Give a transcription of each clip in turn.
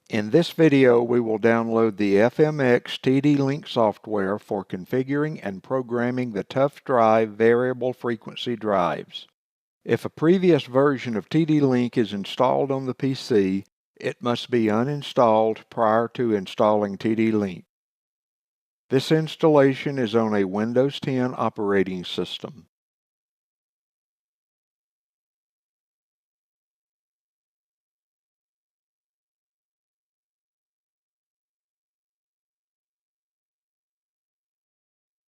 In this video, we will download the FMX TD-Link software for configuring and programming the Tough Drive variable frequency drives. If a previous version of TD-Link is installed on the PC, it must be uninstalled prior to installing TD-Link. This installation is on a Windows 10 operating system.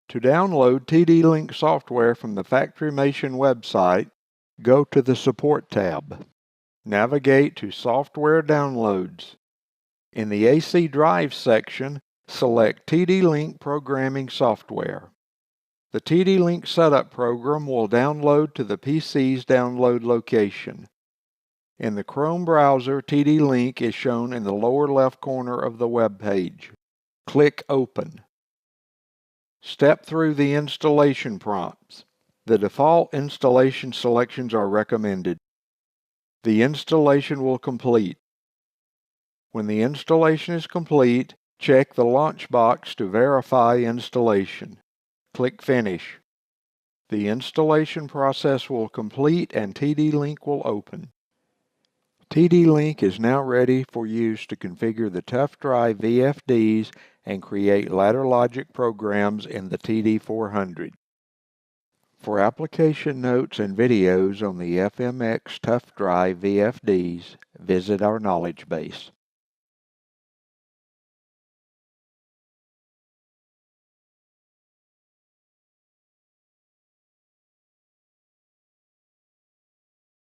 To download TD-Link software from the FactoryMation website, go to the Support tab. Navigate to Software Downloads. In the AC Drive section, select TD-Link Programming Software. The TD-Link Setup program will download to the PC's download location. In the Chrome browser, TD-Link is shown in the lower left corner of the web page. Click Open. Step through the installation prompts. The default installation selections are recommended. The installation will complete. When the installation is complete, check the launch box to verify installation. Click Finish. The installation process will complete and TD-Link will open. TD-Link is now ready for use to configure the Tough Drive VFDs and create ladder logic programs in the TD400. For application notes and videos on the FMX Tough Drive VFDs, visit our knowledge base.